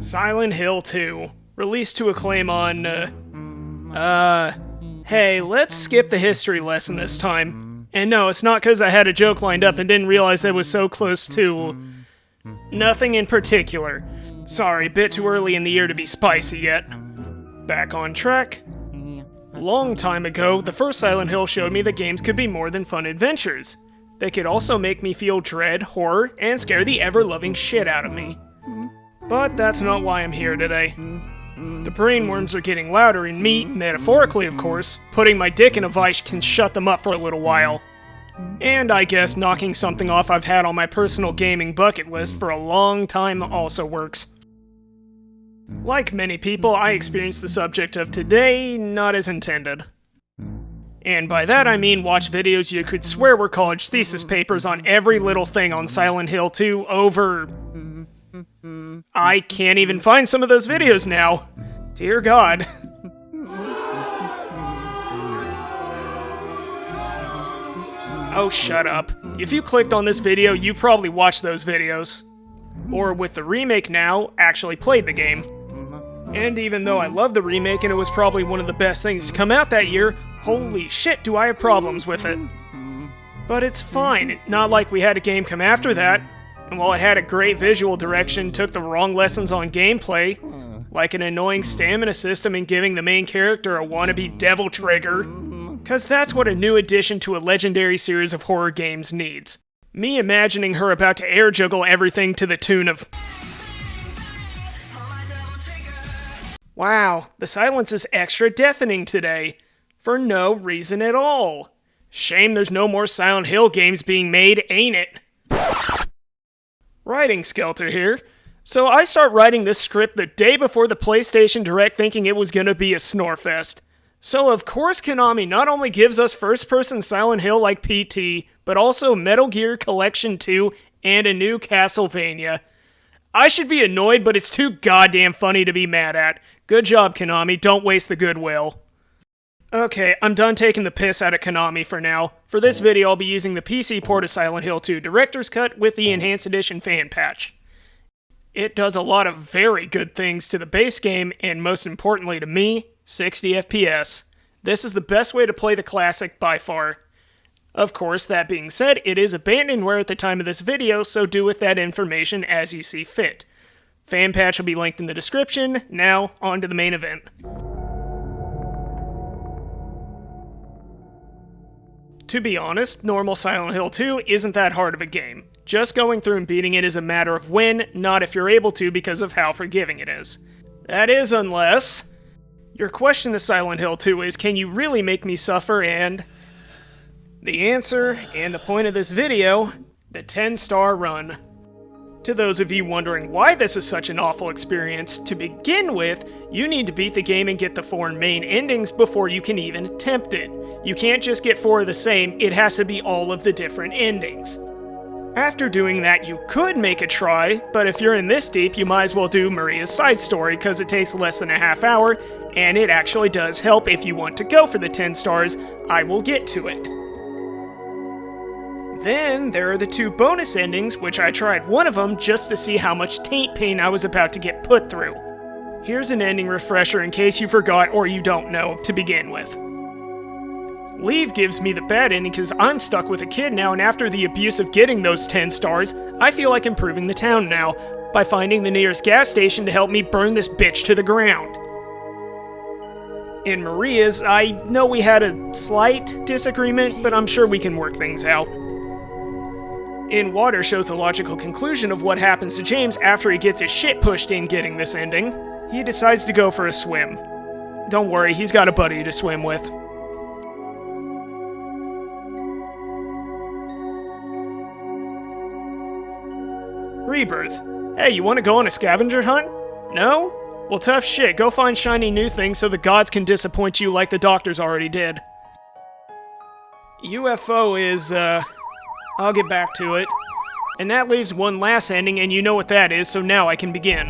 Silent Hill 2, released to acclaim on, hey, let's skip the history lesson this time. And no, it's not because I had a joke lined up and didn't realize that it was so close to... nothing in particular. Sorry, bit too early in the year to be spicy yet. Back on track. Long time ago, the first Silent Hill showed me that games could be more than fun adventures. They could also make me feel dread, horror, and scare the ever-loving shit out of me. But that's not why I'm here today. The brainworms are getting louder and me, metaphorically of course, putting my dick in a vice can shut them up for a little while. And I guess knocking something off I've had on my personal gaming bucket list for a long time also works. Like many people, I experienced the subject of today not as intended. And by that I mean watch videos you could swear were college thesis papers on every little thing on Silent Hill 2 over... I can't even find some of those videos now. Dear God. Oh, shut up. If you clicked on this video, you probably watched those videos. Or with the remake now, actually played the game. And even though I love the remake and it was probably one of the best things to come out that year, holy shit do I have problems with it. But it's fine, not like we had a game come after that. And while it had a great visual direction, took the wrong lessons on gameplay, like an annoying stamina system and giving the main character a wannabe devil trigger. Cause that's what a new addition to a legendary series of horror games needs. Me imagining her about to air juggle everything to the tune of... Wow, the silence is extra deafening today. For no reason at all. Shame there's no more Silent Hill games being made, ain't it? Writing Skelter here. So I start writing this script the day before the PlayStation Direct thinking it was gonna be a snorefest. So of course Konami not only gives us first-person Silent Hill like PT, but also Metal Gear Collection 2 and a new Castlevania. I should be annoyed, but it's too goddamn funny to be mad at. Good job, Konami, don't waste the goodwill. Okay, I'm done taking the piss out of Konami for now. For this video, I'll be using the PC port of Silent Hill 2 Director's Cut with the Enhanced Edition fan patch. It does a lot of very good things to the base game, and most importantly to me, 60 FPS. This is the best way to play the classic by far. Of course, that being said, it is abandonware at the time of this video, so do with that information as you see fit. Fan patch will be linked in the description. Now, on to the main event. To be honest, normal Silent Hill 2 isn't that hard of a game. Just going through and beating it is a matter of when, not if you're able to because of how forgiving it is. That is unless... Your question to Silent Hill 2 is, can you really make me suffer? And the answer, and the point of this video, the 10-star run. To those of you wondering why this is such an awful experience, to begin with, you need to beat the game and get the 4 main endings before you can even attempt it. You can't just get 4 of the same, it has to be all of the different endings. After doing that, you could make a try, but if you're in this deep, you might as well do Maria's side story because it takes less than a half hour, and it actually does help if you want to go for the 10 stars. I will get to it. Then, there are the 2 bonus endings, which I tried one of them just to see how much taint pain I was about to get put through. Here's an ending refresher in case you forgot or you don't know to begin with. Leave gives me the bad ending because I'm stuck with a kid now, and after the abuse of getting those 10 stars, I feel like improving the town now, by finding the nearest gas station to help me burn this bitch to the ground. In Maria's, I know we had a slight disagreement, but I'm sure we can work things out. In Water shows the logical conclusion of what happens to James after he gets his shit pushed in getting this ending. He decides to go for a swim. Don't worry, he's got a buddy to swim with. Rebirth. Hey, you want to go on a scavenger hunt? No? Well, tough shit, go find shiny new things so the gods can disappoint you like the doctors already did. UFO is, I'll get back to it. And that leaves one last ending, and you know what that is, so now I can begin.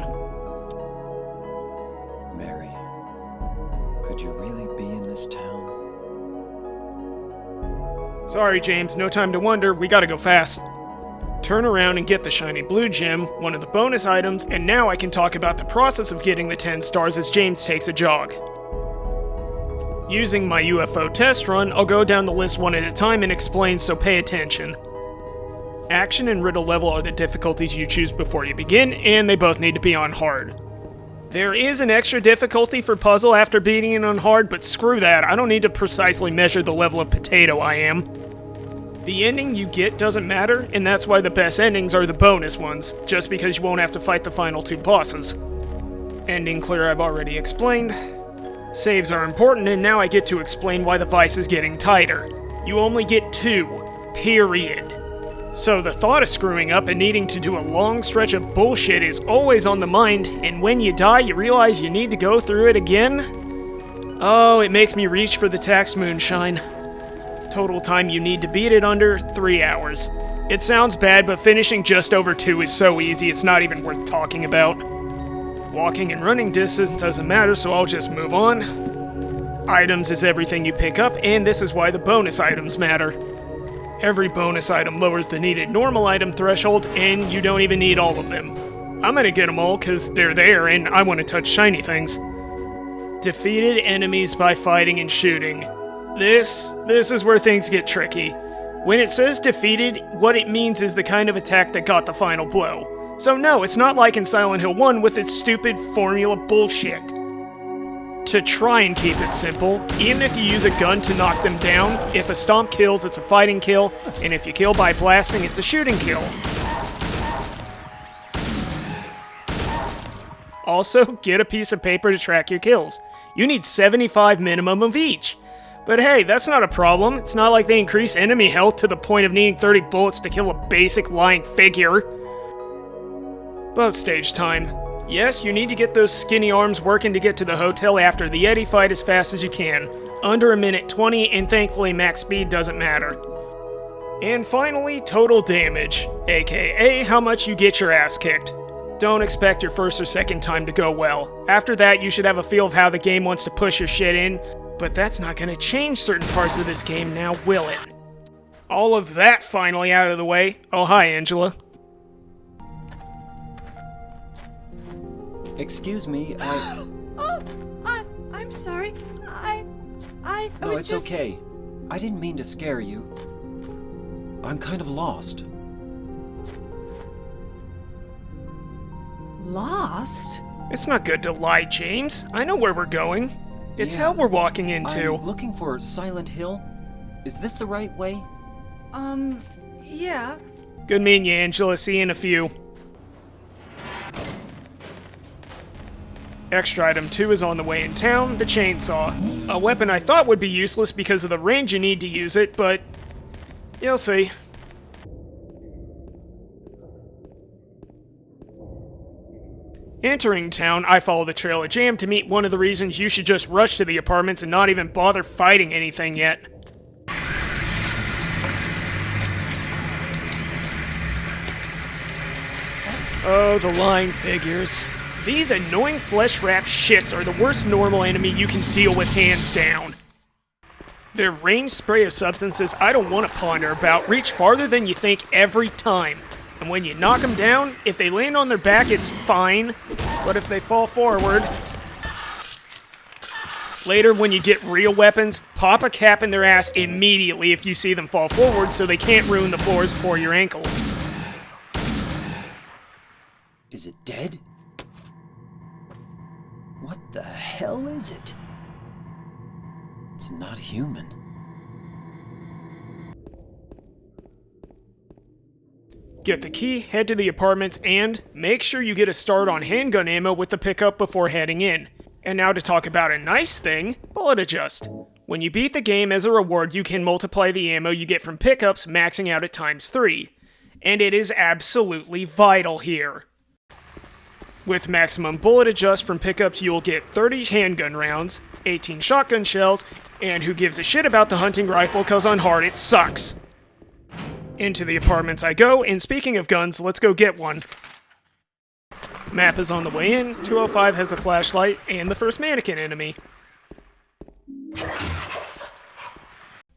Mary, could you really be in this town? Sorry, James, no time to wonder, we gotta go fast. turn around and get the shiny blue gem, one of the bonus items, and now I can talk about the process of getting the 10 stars as James takes a jog. Using my UFO test run, I'll go down the list one at a time and explain, so pay attention. Action and riddle level are the difficulties you choose before you begin, and they both need to be on hard. There is an extra difficulty for puzzle after beating it on hard, but screw that, I don't need to precisely measure the level of potato I am. The ending you get doesn't matter, and that's why the best endings are the bonus ones, just because you won't have to fight the final 2 bosses. Ending clear I've already explained. Saves are important, and now I get to explain why the vice is getting tighter. You only get 2, period. So the thought of screwing up and needing to do a long stretch of bullshit is always on the mind, and when you die you realize you need to go through it again? Oh, it makes me reach for the tax moonshine. Total time you need to beat it under, 3 hours. It sounds bad, but finishing just over 2 is so easy it's not even worth talking about. Walking and running distance doesn't matter, so I'll just move on. Items is everything you pick up, and this is why the bonus items matter. Every bonus item lowers the needed normal item threshold, and you don't even need all of them. I'm gonna get them all because they're there and I want to touch shiny things. Defeated enemies by fighting and shooting. This is where things get tricky. When it says defeated, what it means is the kind of attack that got the final blow. So no, it's not like in Silent Hill 1 with its stupid formula bullshit. To try and keep it simple, even if you use a gun to knock them down, if a stomp kills, it's a fighting kill, and if you kill by blasting, it's a shooting kill. Also, get a piece of paper to track your kills. You need 75 minimum of each. But hey, that's not a problem. It's not like they increase enemy health to the point of needing 30 bullets to kill a basic lying figure. Boat stage time. Yes, you need to get those skinny arms working to get to the hotel after the Yeti fight as fast as you can. Under a minute 20, and thankfully max speed doesn't matter. And finally, total damage, aka how much you get your ass kicked. Don't expect your first or second time to go well. After that, you should have a feel of how the game wants to push your shit in, but that's not gonna change certain parts of this game now, will it? All of that finally out of the way. Oh, hi, Angela. Excuse me, I'm sorry. I No, was it's just... okay. I didn't mean to scare you. I'm kind of lost. Lost? It's not good to lie, James. I know where we're going. It's Yeah. hell we're walking into. I'm looking for Silent Hill. Is this the right way? Yeah. Good meeting you, Angela. See you in a few. Extra item 2 is on the way in town, the chainsaw. A weapon I thought would be useless because of the range you need to use it, but you'll see. Entering town, I follow the trail of jam to meet one of the reasons you should just rush to the apartments and not even bother fighting anything yet. Oh, the lying figures. These annoying flesh-wrapped shits are the worst normal enemy you can deal with, hands down. Their range spray of substances I don't want to ponder about reach farther than you think every time. And when you knock them down, if they land on their back, it's fine. But if they fall forward... Later, when you get real weapons, pop a cap in their ass immediately if you see them fall forward so they can't ruin the floors or your ankles. Is it dead? What the hell is it? It's not human. Get the key, head to the apartments, and make sure you get a start on handgun ammo with the pickup before heading in. And now to talk about a nice thing, bullet adjust. When you beat the game as a reward, you can multiply the ammo you get from pickups, maxing out at ×3. And it is absolutely vital here. With maximum bullet adjust from pickups, you will get 30 handgun rounds, 18 shotgun shells, and who gives a shit about the hunting rifle cause on hard it sucks. Into the apartments I go, and speaking of guns, let's go get one. Map is on the way in, 205 has a flashlight, and the first mannequin enemy.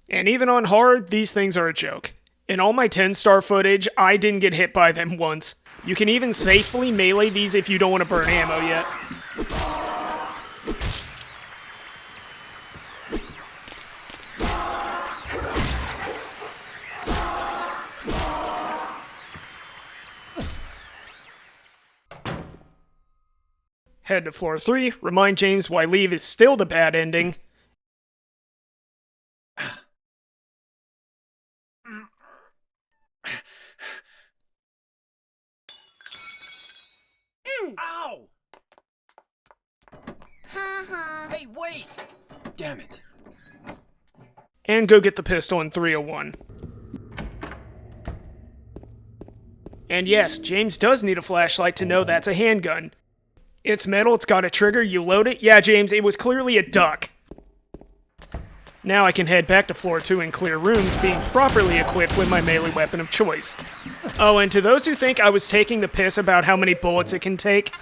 And even on hard, these things are a joke. In all my 10-star footage, I didn't get hit by them once. You can even safely melee these if you don't want to burn ammo yet. Head to floor 3, remind James why leave is still the bad ending. Ow! Hey, wait! Damn it. And go get the pistol in 301. And yes, James does need a flashlight to know that's a handgun. It's metal, it's got a trigger, you load it. Yeah, James, it was clearly a duck. Now I can head back to floor 2 and clear rooms, being properly equipped with my melee weapon of choice. Oh, and to those who think I was taking the piss about how many bullets it can take,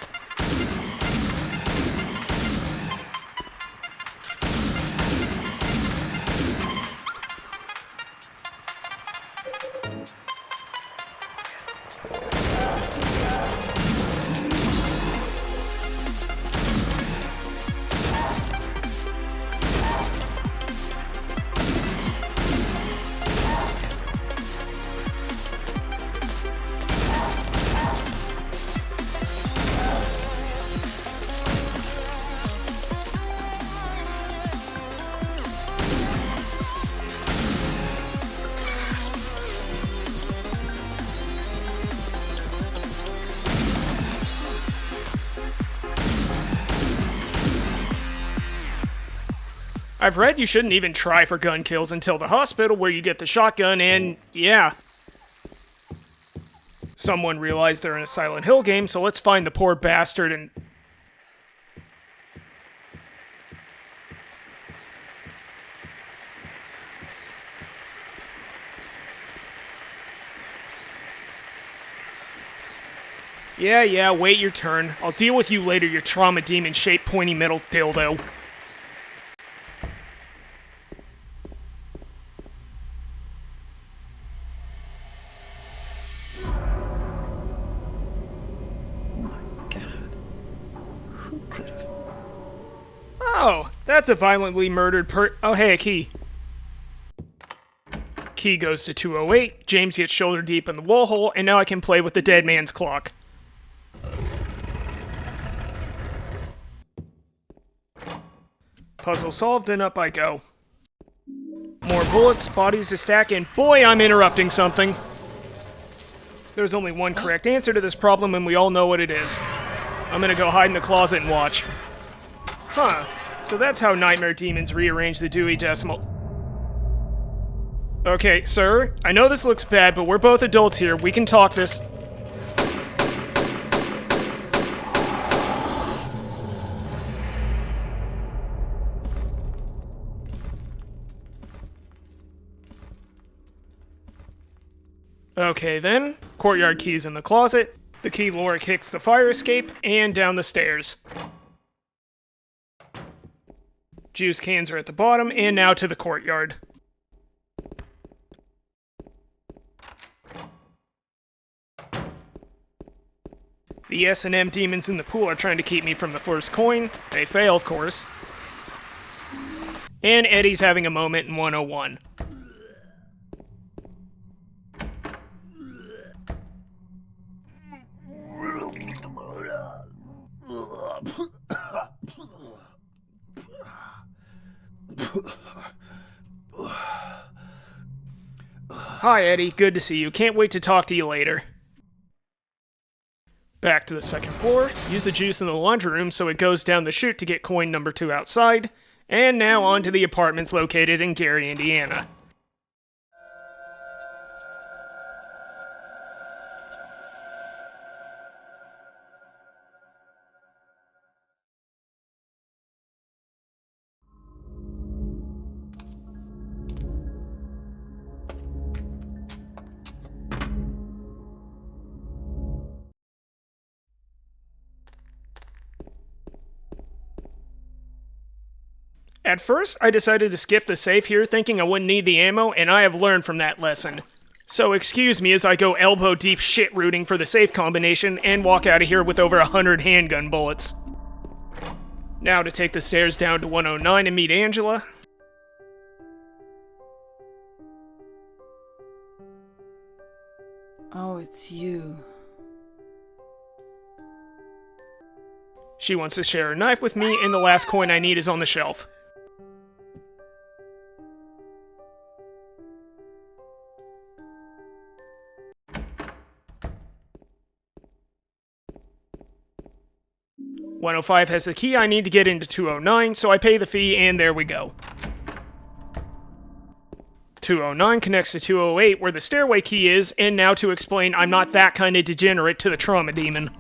I've read you shouldn't even try for gun kills until the hospital where you get the shotgun and, yeah. Someone realized they're in a Silent Hill game, so let's find the poor bastard and... Yeah, wait your turn. I'll deal with you later, you trauma demon-shaped pointy metal dildo. Oh, that's a violently murdered oh, hey, a key. Key goes to 208, James gets shoulder deep in the wall hole, and now I can play with the dead man's clock. Puzzle solved, and up I go. More bullets, bodies to stack, and boy, I'm interrupting something. There's only one correct answer to this problem, and we all know what it is. I'm gonna go hide in the closet and watch. Huh. So that's how nightmare demons rearrange the Dewey Decimal. Okay, sir, I know this looks bad, but we're both adults here. We can talk this. Okay then, courtyard keys in the closet. The key Laura kicks the fire escape, and down the stairs. Juice cans are at the bottom, and now to the courtyard. The S&M demons in the pool are trying to keep me from the first coin. They fail, of course. And Eddie's having a moment in 101. Hi, Eddie. Good to see you. Can't wait to talk to you later. Back to the second floor. Use the juice in the laundry room so it goes down the chute to get coin number 2 outside. And now on to the apartments located in Gary, Indiana. At first, I decided to skip the safe here thinking I wouldn't need the ammo, and I have learned from that lesson. So excuse me as I go elbow deep shit rooting for the safe combination and walk out of here with over 100 handgun bullets. Now to take the stairs down to 109 and meet Angela. Oh, it's you. She wants to share a knife with me, and the last coin I need is on the shelf. "105 has the key I need to get into 209, so I pay the fee, and there we go. 209 connects to 208, where the stairway key is, and now to explain I'm not that kind of degenerate to the trauma demon.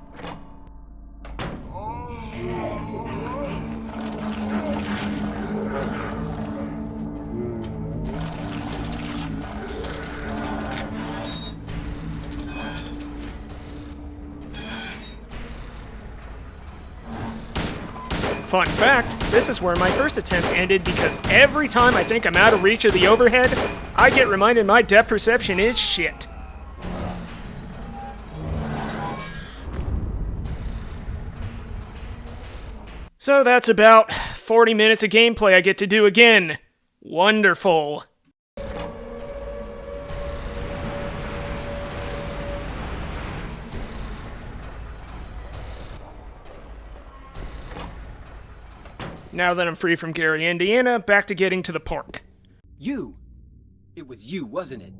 Fun fact, this is where my first attempt ended because every time I think I'm out of reach of the overhead, I get reminded my depth perception is shit. So that's about 40 minutes of gameplay I get to do again. Wonderful. Now that I'm free from Gary, Indiana, back to getting to the park. You! It was you, wasn't it?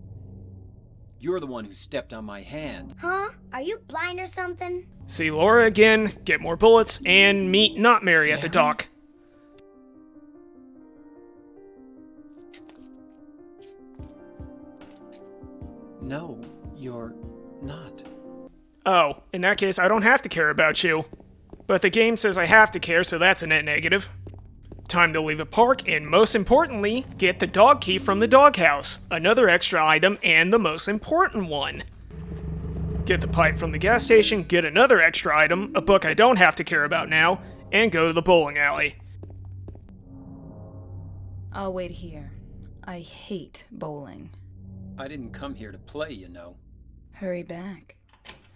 You're the one who stepped on my hand. Huh? Are you blind or something? See Laura again, get more bullets, and meet not Mary at the dock. No, you're not. Oh, in that case, I don't have to care about you. But the game says I have to care, so that's a net negative. Time to leave a park, and most importantly, get the dog key from the doghouse. Another extra item, and the most important one. Get the pipe from the gas station, get another extra item, a book I don't have to care about now, and go to the bowling alley. I'll wait here. I hate bowling. I didn't come here to play, you know. Hurry back,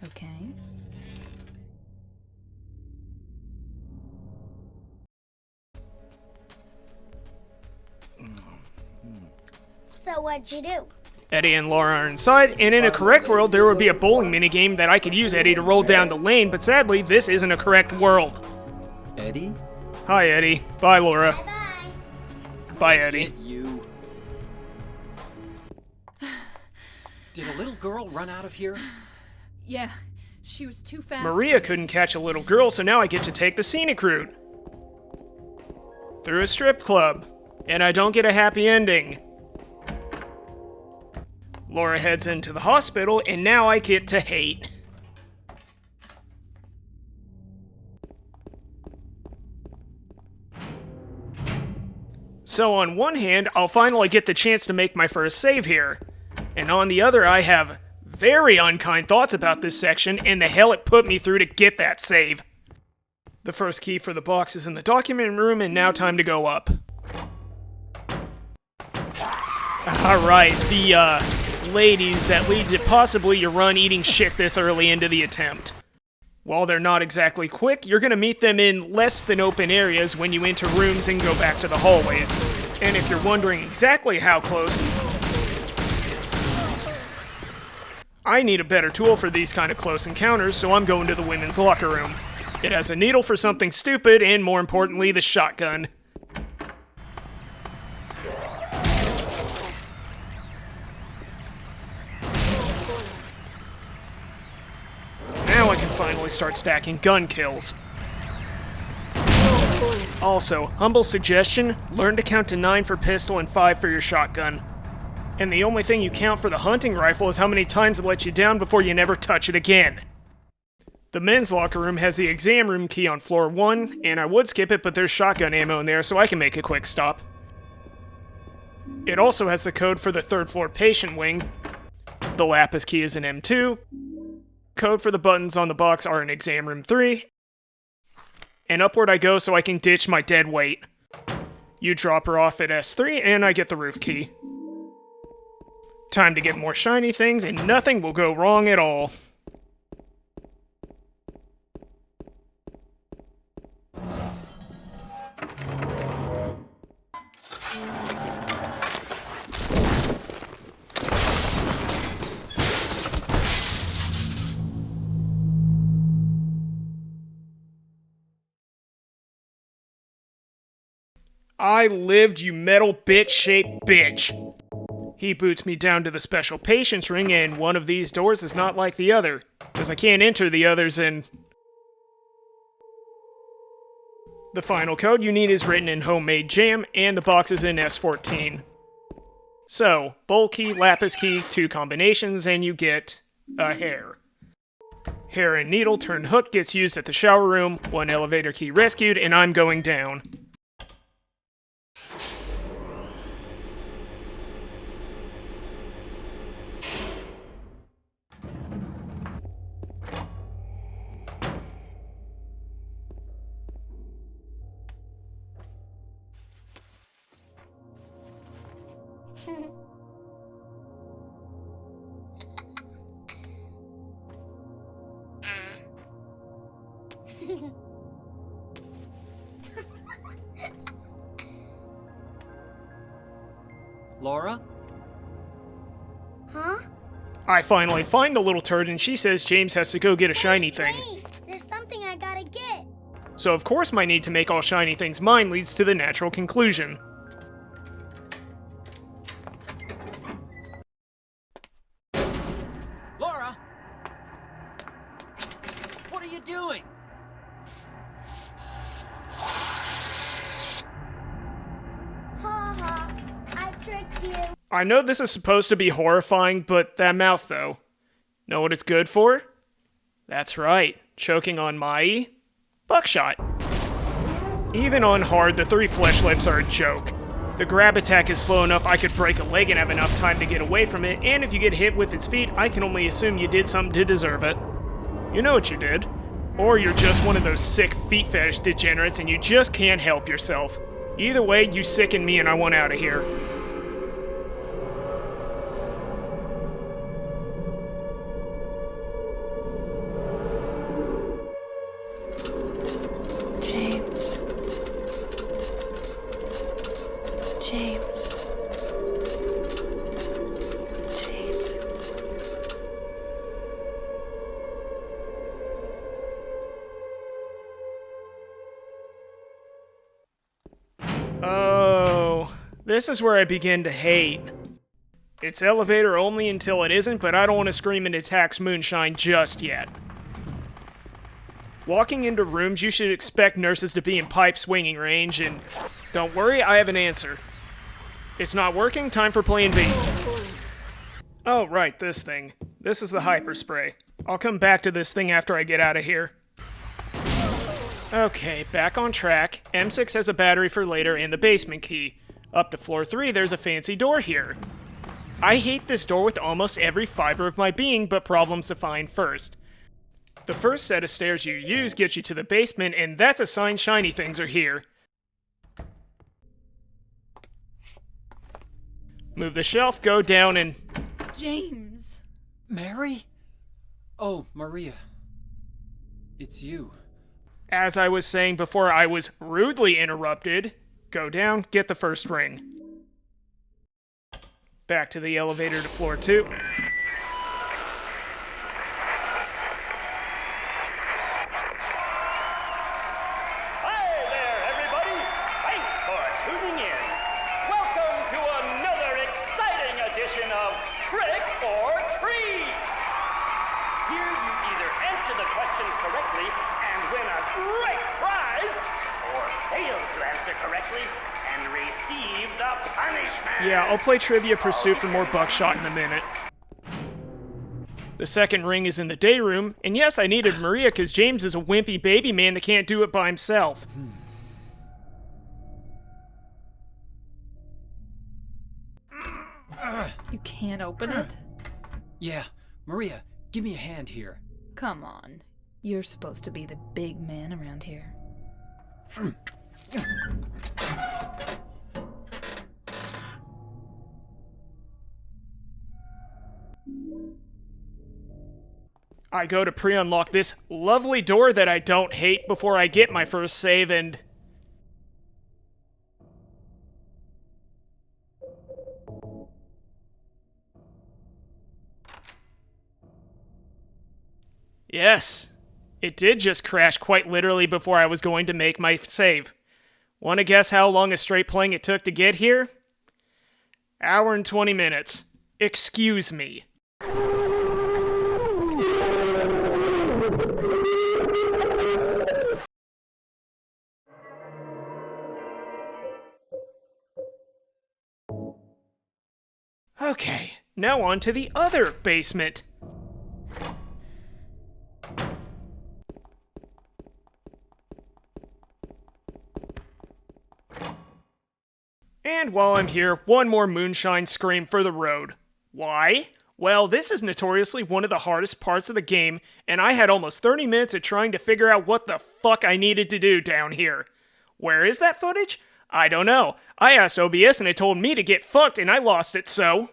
okay? So what'd you do? Eddie and Laura are inside, and in a correct world, there would be a bowling minigame that I could use Eddie to roll down the lane, but sadly, this isn't a correct world. Eddie? Hi, Eddie. Bye, Laura. Bye-bye. Bye, Eddie. Get you. Did a little girl run out of here? Yeah, she was too fast. Maria couldn't catch a little girl, so now I get to take the scenic route. Through a strip club. And I don't get a happy ending. Laura heads into the hospital, and now I get to hate. So on one hand, I'll finally get the chance to make my first save here. And on the other, I have very unkind thoughts about this section and the hell it put me through to get that save. The first key for the box is in the document room, and now time to go up. Alright, the, ladies that lead to possibly your run eating shit this early into the attempt. While they're not exactly quick, you're gonna meet them in less than open areas when you enter rooms and go back to the hallways. And if you're wondering exactly how close, I need a better tool for these kind of close encounters, so I'm going to the women's locker room. It has a needle for something stupid, and more importantly, the shotgun. Now I can finally start stacking gun kills. Also, humble suggestion, learn to count to 9 for pistol and 5 for your shotgun. And the only thing you count for the hunting rifle is how many times it lets you down before you never touch it again. The men's locker room has the exam room key on floor 1, and I would skip it, but there's shotgun ammo in there, so I can make a quick stop. It also has the code for the 3rd floor patient wing. The lapis key is in M2. Code for the buttons on the box are in exam room 3. And upward I go so I can ditch my dead weight. You drop her off at S3, and I get the roof key. Time to get more shiny things and nothing will go wrong at all. I lived, you metal bitch-shaped bitch. He boots me down to the special patience ring, and one of these doors is not like the other, because I can't enter the others in... The final code you need is written in homemade jam, and the box is in S14. So, bowl key, lapis key, 2 combinations, and you get a hair. Hair and needle turned hook gets used at the shower room, 1 elevator key rescued, and I'm going down. Laura? Huh? I finally find the little turd and she says James has to go get a shiny thing. Hey, there's something I gotta get. So of course my need to make all shiny things mine leads to the natural conclusion. Laura! What are you doing? Ha ha, I tricked you. I know this is supposed to be horrifying, but that mouth though. Know what it's good for? That's right, choking on my... buckshot. Even on hard, the 3 flesh lips are a joke. The grab attack is slow enough I could break a leg and have enough time to get away from it, and if you get hit with its feet, I can only assume you did something to deserve it. You know what you did. Or you're just one of those sick feet fetish degenerates and you just can't help yourself. Either way, you sicken me and I want out of here. James. James. James. Oh, this is where I begin to hate. It's elevator only until it isn't, but I don't want to scream into Tax Moonshine just yet. Walking into rooms, you should expect nurses to be in pipe swinging range, and don't worry, I have an answer. It's not working, time for plan B. Oh, right, this thing. This is the hyper spray. I'll come back to this thing after I get out of here. Okay, back on track. M6 has a battery for later and the basement key. Up to floor 3, there's a fancy door here. I hate this door with almost every fiber of my being, but problems to find first. The first set of stairs you use gets you to the basement, and that's a sign shiny things are here. Move the shelf, go down, and... James. Mary? Oh, Maria. It's you. As I was saying before I was rudely interrupted, go down, get the first ring. Back to the elevator to floor 2. Hi there, everybody! Thanks for tuning in. Welcome to another exciting edition of Trick or Treat! Here you either answer the questions correctly and win a great prize, or fail to answer correctly and receive the punishment! Yeah, I'll play Trivia Pursuit for more buckshot in a minute. The second ring is in the day room, and yes, I needed Maria because James is a wimpy baby man that can't do it by himself. You can't open it? Yeah, Maria, give me a hand here. Come on. You're supposed to be the big man around here. I go to pre-unlock this lovely door that I don't hate before I get my first save, and... Yes, it did just crash quite literally before I was going to make my save. Want to guess how long a straight playing it took to get here? Hour and 20 minutes. Excuse me. Okay, now on to the other basement. And while I'm here, one more moonshine scream for the road. Why? Well, this is notoriously one of the hardest parts of the game, and I had almost 30 minutes of trying to figure out what the fuck I needed to do down here. Where is that footage? I don't know. I asked OBS and it told me to get fucked and I lost it, so...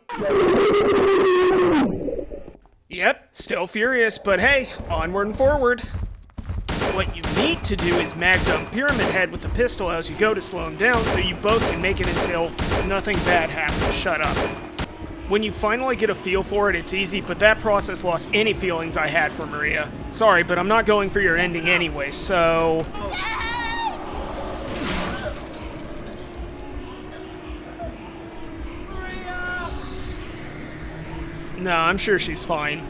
Yep, still furious, but hey, onward and forward. What you need to do is mag dump Pyramid Head with the pistol as you go to slow him down so you both can make it until nothing bad happens. Shut up. When you finally get a feel for it, it's easy, but that process lost any feelings I had for Maria. Sorry, but I'm not going for your ending anyway, so... No, I'm sure she's fine.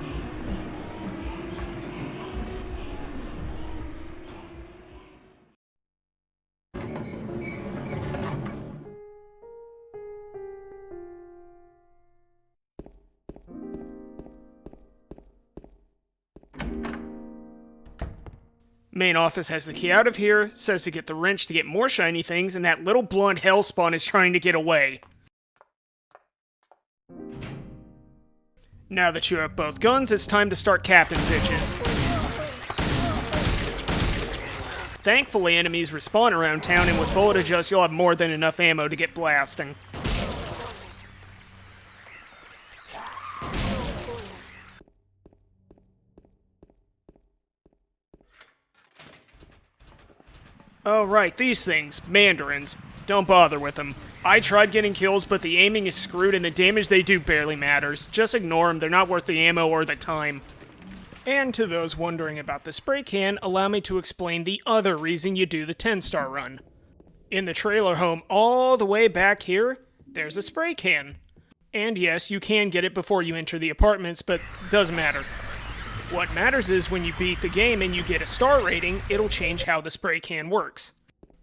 Main office has the key out of here, says to get the wrench to get more shiny things, and that little blonde hellspawn is trying to get away. Now that you have both guns, it's time to start captain bitches. Thankfully, enemies respawn around town, and with bullet adjust, you'll have more than enough ammo to get blasting. Oh right, these things. Mandarins. Don't bother with them. I tried getting kills, but the aiming is screwed and the damage they do barely matters. Just ignore them, they're not worth the ammo or the time. And to those wondering about the spray can, allow me to explain the other reason you do the 10-star run. In the trailer home all the way back here, there's a spray can. And yes, you can get it before you enter the apartments, but doesn't matter. What matters is when you beat the game and you get a star rating, it'll change how the spray can works.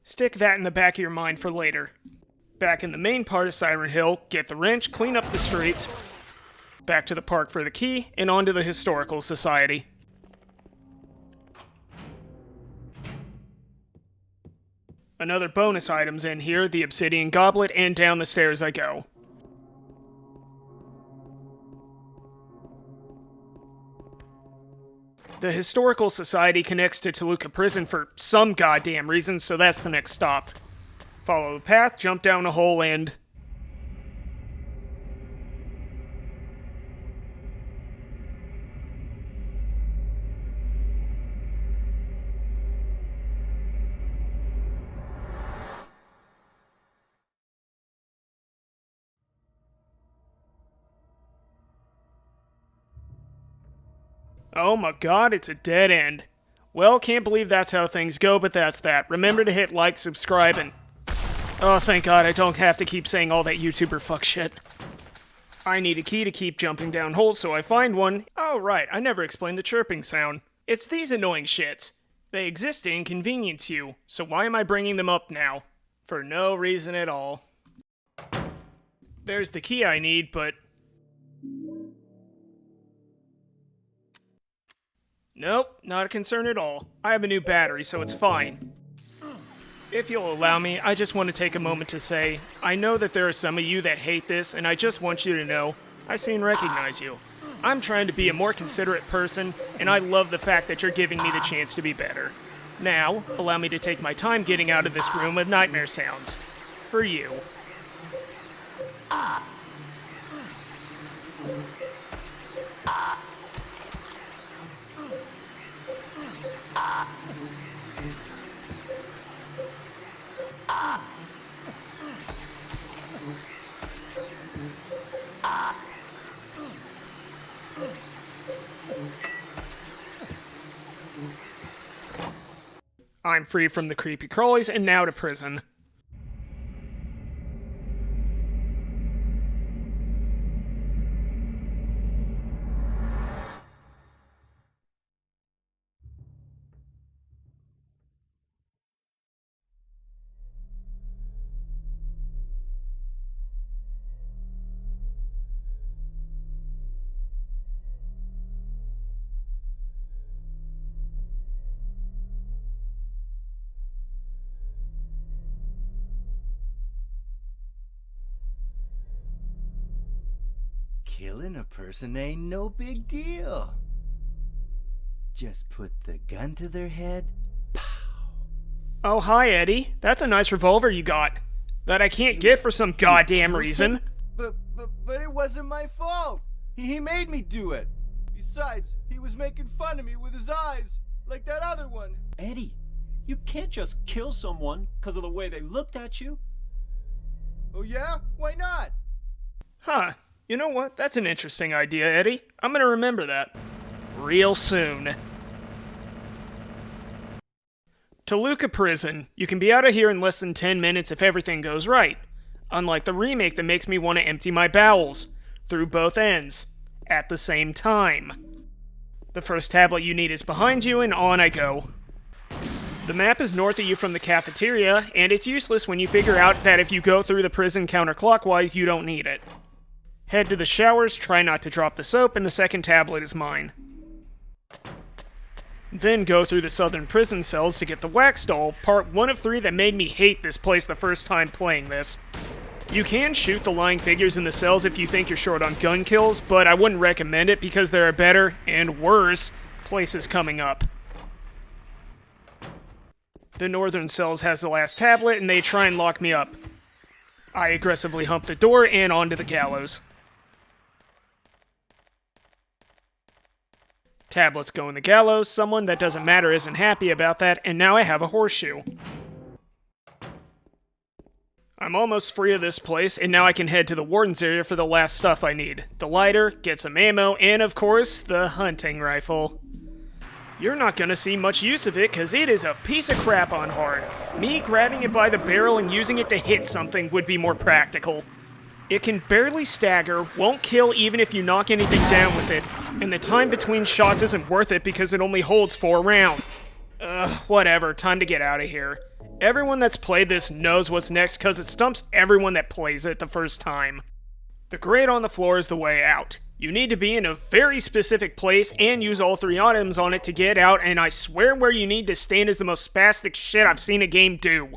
Stick that in the back of your mind for later. Back in the main part of Siren Hill, get the wrench, clean up the streets, back to the park for the key, and on to the Historical Society. Another bonus items in here, the Obsidian Goblet, and down the stairs I go. The Historical Society connects to Toluca Prison for some goddamn reason, so that's the next stop. Follow the path, jump down a hole, and... Oh my god, it's a dead end. Well, can't believe that's how things go, but that's that. Remember to hit like, subscribe, and... Oh, thank god I don't have to keep saying all that YouTuber fuck shit. I need a key to keep jumping down holes, so I find one. Oh, right, I never explained the chirping sound. It's these annoying shits. They exist to inconvenience you, so why am I bringing them up now? For no reason at all. There's the key I need, but... Nope, not a concern at all. I have a new battery, so it's fine. If you'll allow me, I just want to take a moment to say, I know that there are some of you that hate this, and I just want you to know, I see and recognize you. I'm trying to be a more considerate person, and I love the fact that you're giving me the chance to be better. Now, allow me to take my time getting out of this room of nightmare sounds. For you. I'm free from the creepy crawlies and now to prison. Killing a person ain't no big deal. Just put the gun to their head. Pow. Oh, hi, Eddie. That's a nice revolver you got. That I can't get for some goddamn reason. But it wasn't my fault. He made me do it. Besides, he was making fun of me with his eyes, like that other one. Eddie, you can't just kill someone because of the way they looked at you. Oh yeah? Why not? Huh. You know what? That's an interesting idea, Eddie. I'm gonna remember that. Real soon. Toluca Prison. You can be out of here in less than 10 minutes if everything goes right. Unlike the remake that makes me want to empty my bowels. Through both ends. At the same time. The first tablet you need is behind you, and on I go. The map is north of you from the cafeteria, and it's useless when you figure out that if you go through the prison counterclockwise, you don't need it. Head to the showers, try not to drop the soap, and the second tablet is mine. Then go through the southern prison cells to get the wax doll, part 1 of 3 that made me hate this place the first time playing this. You can shoot the lying figures in the cells if you think you're short on gun kills, but I wouldn't recommend it because there are better, and worse, places coming up. The northern cells has the last tablet, and they try and lock me up. I aggressively hump the door and onto the gallows. Tablets go in the gallows, someone that doesn't matter isn't happy about that, and now I have a horseshoe. I'm almost free of this place, and now I can head to the warden's area for the last stuff I need. The lighter, get some ammo, and of course, the hunting rifle. You're not gonna see much use of it, cause it is a piece of crap on hard. Me grabbing it by the barrel and using it to hit something would be more practical. It can barely stagger, won't kill even if you knock anything down with it, and the time between shots isn't worth it because it only holds 4 rounds. Whatever, time to get out of here. Everyone that's played this knows what's next cause it stumps everyone that plays it the first time. The grate on the floor is the way out. You need to be in a very specific place and use all 3 items on it to get out, and I swear where you need to stand is the most spastic shit I've seen a game do.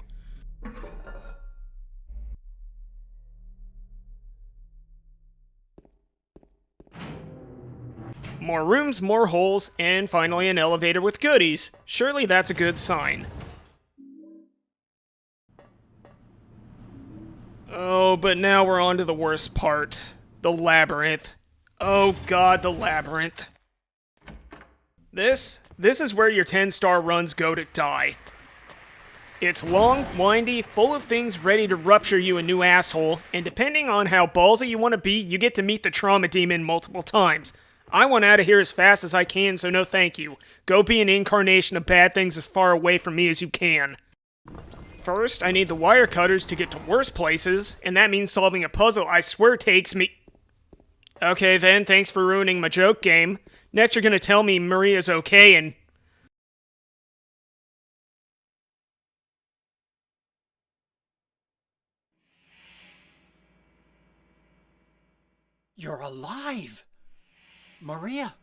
More rooms, more holes, and finally an elevator with goodies. Surely that's a good sign. Oh, but now we're on to the worst part. The labyrinth. Oh god, the labyrinth. This is where your 10-star runs go to die. It's long, windy, full of things ready to rupture you a new asshole, and depending on how ballsy you want to be, you get to meet the trauma demon multiple times. I want out of here as fast as I can, so no thank you. Go be an incarnation of bad things as far away from me as you can. First, I need the wire cutters to get to worse places, and that means solving a puzzle I swear takes me... Okay then, thanks for ruining my joke game. Next you're gonna tell me Maria's okay and... You're alive! Maria,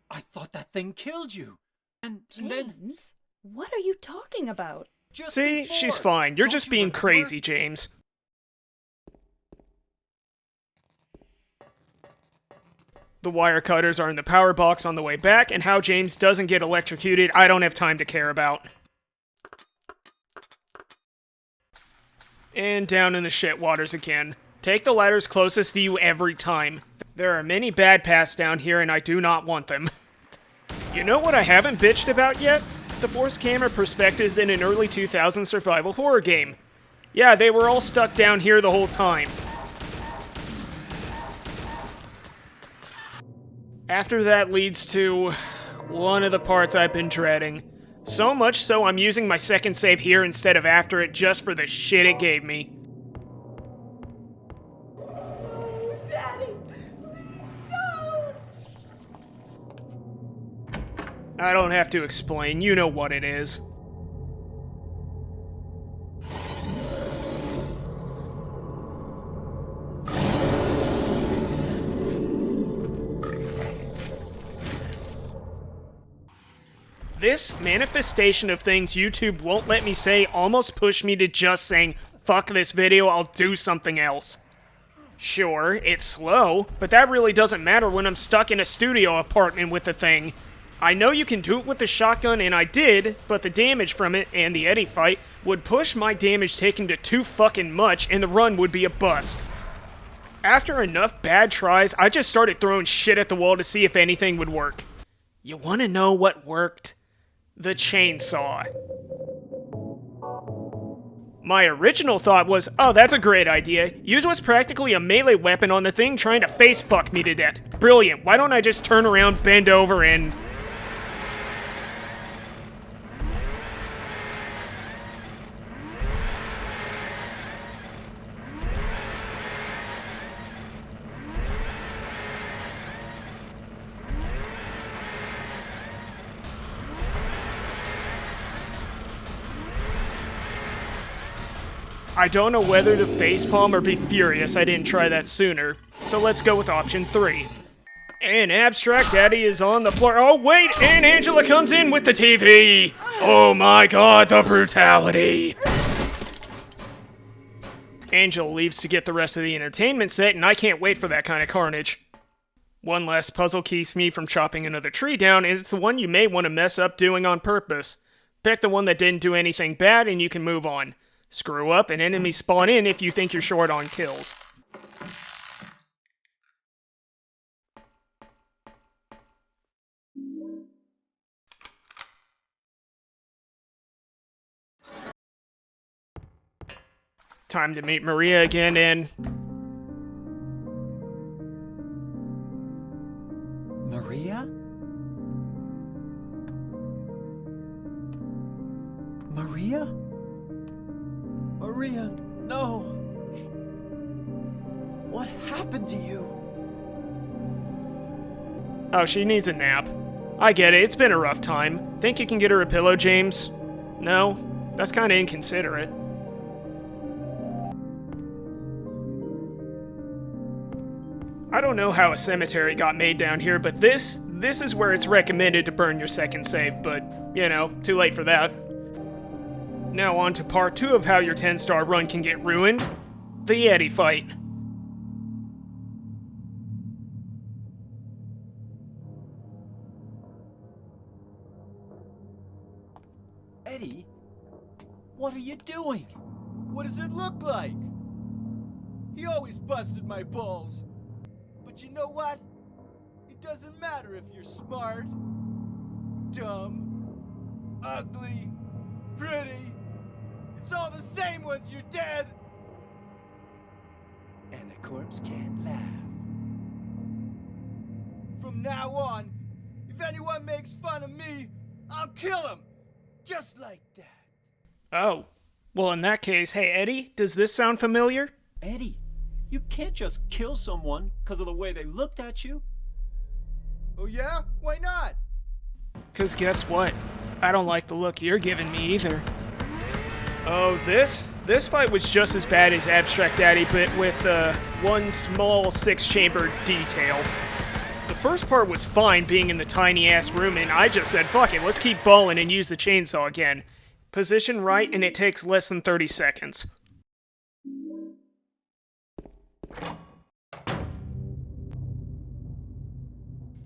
I thought that thing killed you. And then... James, what are you talking about? just See, before, she's fine. You're don't just you being remember? crazy, James. The wire cutters are in the power box on the way back, and how James doesn't get electrocuted, I don't have time to care about. And down in the shit waters again. Take the ladders closest to you every time. There are many bad paths down here, and I do not want them. You know what I haven't bitched about yet? The forced camera perspectives in an early 2000s survival horror game. Yeah, they were all stuck down here the whole time. After that leads to one of the parts I've been dreading. So much so I'm using my second save here instead of after it just for the shit it gave me. Daddy, please don't. I don't have to explain, you know what it is. This manifestation of things YouTube won't let me say almost pushed me to just saying, fuck this video, I'll do something else. Sure, it's slow, but that really doesn't matter when I'm stuck in a studio apartment with the thing. I know you can do it with the shotgun, and I did, but the damage from it and the Eddie fight would push my damage taken to too fucking much, and the run would be a bust. After enough bad tries, I just started throwing shit at the wall to see if anything would work. You wanna know what worked? The chainsaw. My original thought was, oh, that's a great idea. Use what's practically a melee weapon on the thing trying to face fuck me to death. Brilliant. Why don't I just turn around, bend over, and... I don't know whether to facepalm or be furious I didn't try that sooner, so let's go with option 3. And Abstract Daddy is on the floor. Oh wait, and Angela comes in with the TV! Oh my god, the brutality! Angela leaves to get the rest of the entertainment set, and I can't wait for that kind of carnage. One last puzzle keeps me from chopping another tree down, and it's the one you may want to mess up doing on purpose. Pick the one that didn't do anything bad, and you can move on. Screw up, and enemies spawn in if you think you're short on kills. Time to meet Maria again, and... Maria? Maria? Maria, no! What happened to you? Oh, she needs a nap. I get it, it's been a rough time. Think you can get her a pillow, James? No? That's kinda inconsiderate. I don't know how a cemetery got made down here, but this is where it's recommended to burn your second save, but, you know, too late for that. Now on to part 2 of how your 10-star run can get ruined. The Eddie fight. Eddie? What are you doing? What does it look like? He always busted my balls. But you know what? It doesn't matter if you're smart, dumb, ugly, pretty. It's all the same once you're dead. And the corpse can't laugh. From now on, if anyone makes fun of me, I'll kill him. Just like that. Oh. Well, in that case, hey Eddie, does this sound familiar? Eddie, you can't just kill someone because of the way they looked at you. Oh yeah? Why not? 'Cause guess what? I don't like the look you're giving me either. Oh, this fight was just as bad as Abstract Daddy, but with one small 6-chamber detail. The first part was fine being in the tiny-ass room, and I just said, fuck it, let's keep balling and use the chainsaw again. Position right, and it takes less than 30 seconds.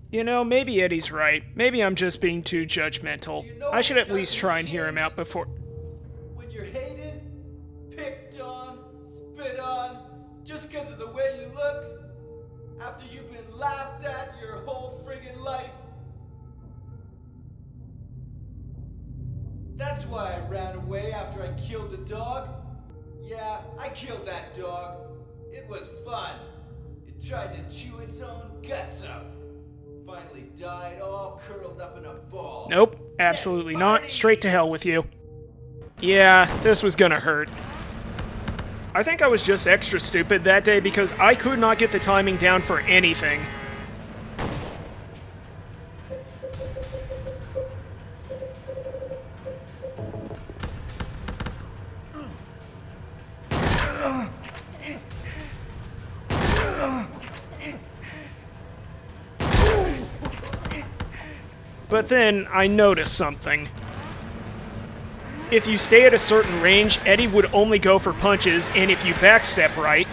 You know, maybe Eddie's right. Maybe I'm just being too judgmental. I should at least try and hear him out before... When you're hated, picked on, spit on, just because of the way you look, after you've been laughed at your whole friggin' life. That's why I ran away after I killed the dog. Yeah, I killed that dog. It was fun. It tried to chew its own guts out. finally died all curled up in a ball. Nope, absolutely not. Straight to hell with you. Yeah, this was gonna hurt. I think I was just extra stupid that day because I could not get the timing down for anything. But then I noticed something. If you stay at a certain range, Eddie would only go for punches, and if you backstep right,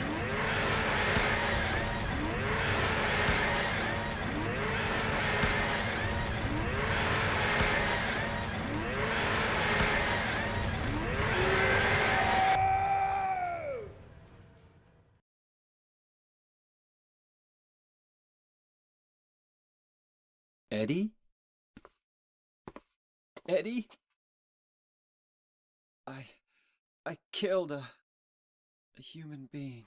Eddie? Eddie? I killed a human being.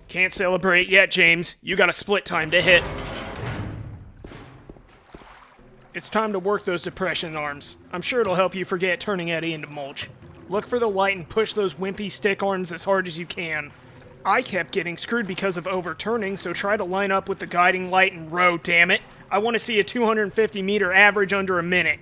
can't celebrate yet, James. You got a split time to hit. It's time to work those depression arms. I'm sure it'll help you forget turning Eddie into mulch. Look for the light and push those wimpy stick arms as hard as you can. I kept getting screwed because of overturning, so try to line up with the guiding light and row, damn it. I want to see a 250-meter average under a minute.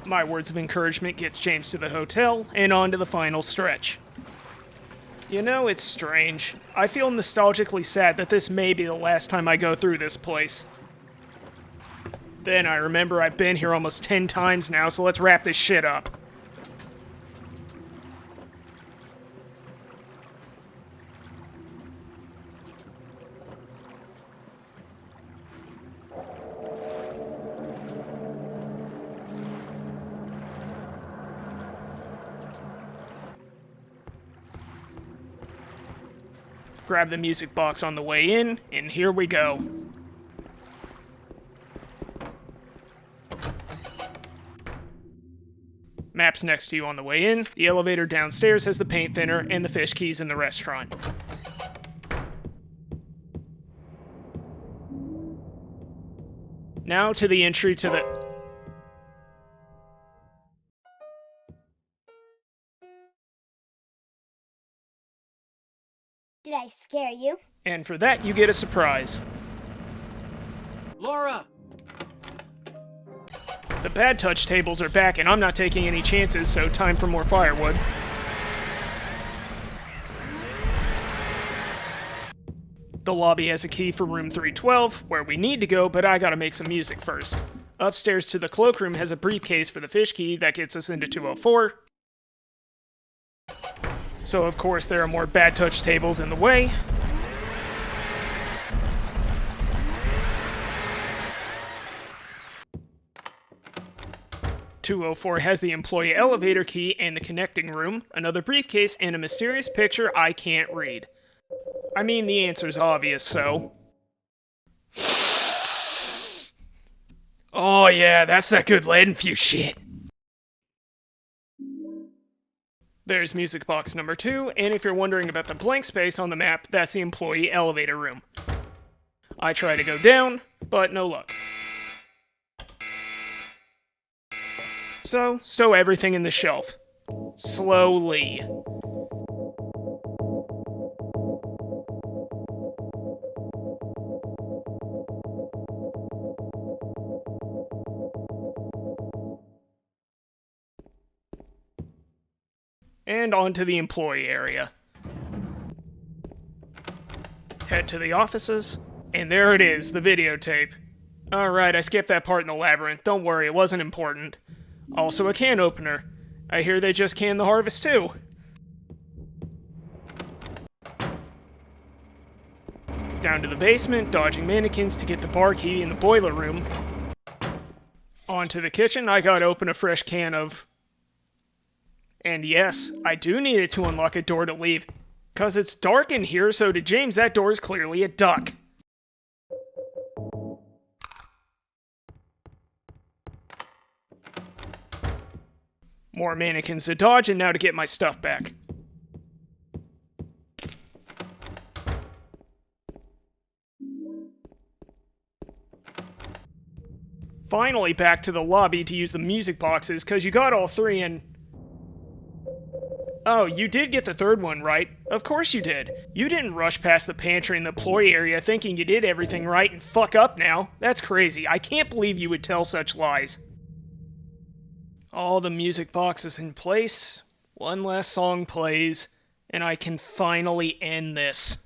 My words of encouragement gets James to the hotel and on to the final stretch. You know, it's strange. I feel nostalgically sad that this may be the last time I go through this place. Then I remember I've been here almost 10 times now, so let's wrap this shit up. Grab the music box on the way in, and here we go. Map's next to you on the way in. The elevator downstairs has the paint thinner and the fish keys in the restaurant. Now to the entry to the... Did I scare you? And for that, you get a surprise. Laura! The bad touch tables are back, and I'm not taking any chances, so time for more firewood. The lobby has a key for room 312, where we need to go, but I gotta make some music first. Upstairs to the cloakroom has a briefcase for the fish key that gets us into 204. So of course there are more bad touch tables in the way. .204 has the employee elevator key and the connecting room, another briefcase, and a mysterious picture I can't read. I mean, the answer's obvious, so... Oh yeah, that's that good lead infused shit. There's music box number 2, and if you're wondering about the blank space on the map, that's the employee elevator room. I try to go down, but no luck. So, stow everything in the shelf. Slowly. And on to the employee area. Head to the offices, and there it is, the videotape. Alright, I skipped that part in the labyrinth. Don't worry, it wasn't important. Also a can opener. I hear they just canned the harvest too. Down to the basement, dodging mannequins to get the bar key in the boiler room. On to the kitchen, I gotta open a fresh can of... And yes, I do need it to unlock a door to leave. 'Cause it's dark in here, so to James that door is clearly a duck. More mannequins to dodge, and now to get my stuff back. Finally back to the lobby to use the music boxes, cause you got all three and... Oh, you did get the third one right. Of course you did. You didn't rush past the pantry and the employee area thinking you did everything right and fuck up now. That's crazy. I can't believe you would tell such lies. All the music boxes in place, one last song plays, and I can finally end this.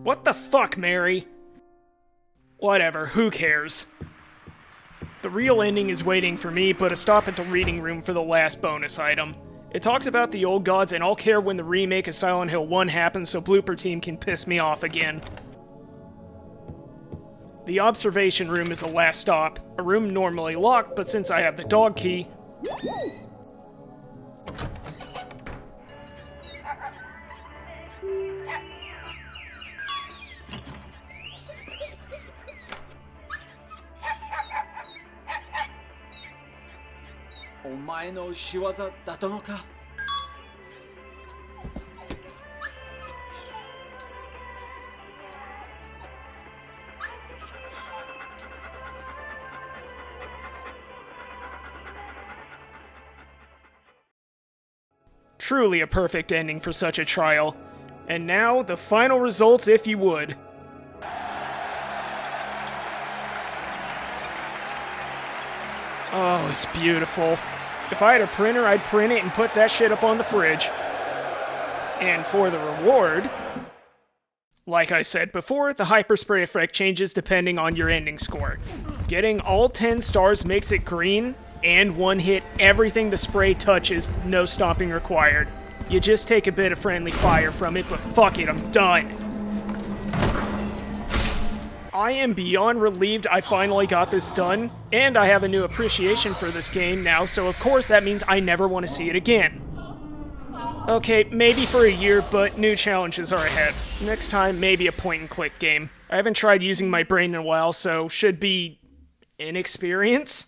What the fuck, Mary? Whatever, who cares? The real ending is waiting for me, but a stop at the reading room for the last bonus item. It talks about the old gods, and I'll care when the remake of Silent Hill 1 happens so Blooper Team can piss me off again. The observation room is the last stop. A room normally locked, but since I have the dog key... Truly a perfect ending for such a trial. And now, the final results if you would. Oh, it's beautiful. If I had a printer, I'd print it and put that shit up on the fridge. And for the reward, like I said before, the hyperspray effect changes depending on your ending score. Getting all 10 stars makes it green, and one hit everything the spray touches, no stopping required. You just take a bit of friendly fire from it, but fuck it, I'm done. I am beyond relieved I finally got this done, and I have a new appreciation for this game now, so of course that means I never want to see it again. Okay, maybe for a year, but new challenges are ahead. Next time, maybe a point-and-click game. I haven't tried using my brain in a while, so should be an experience.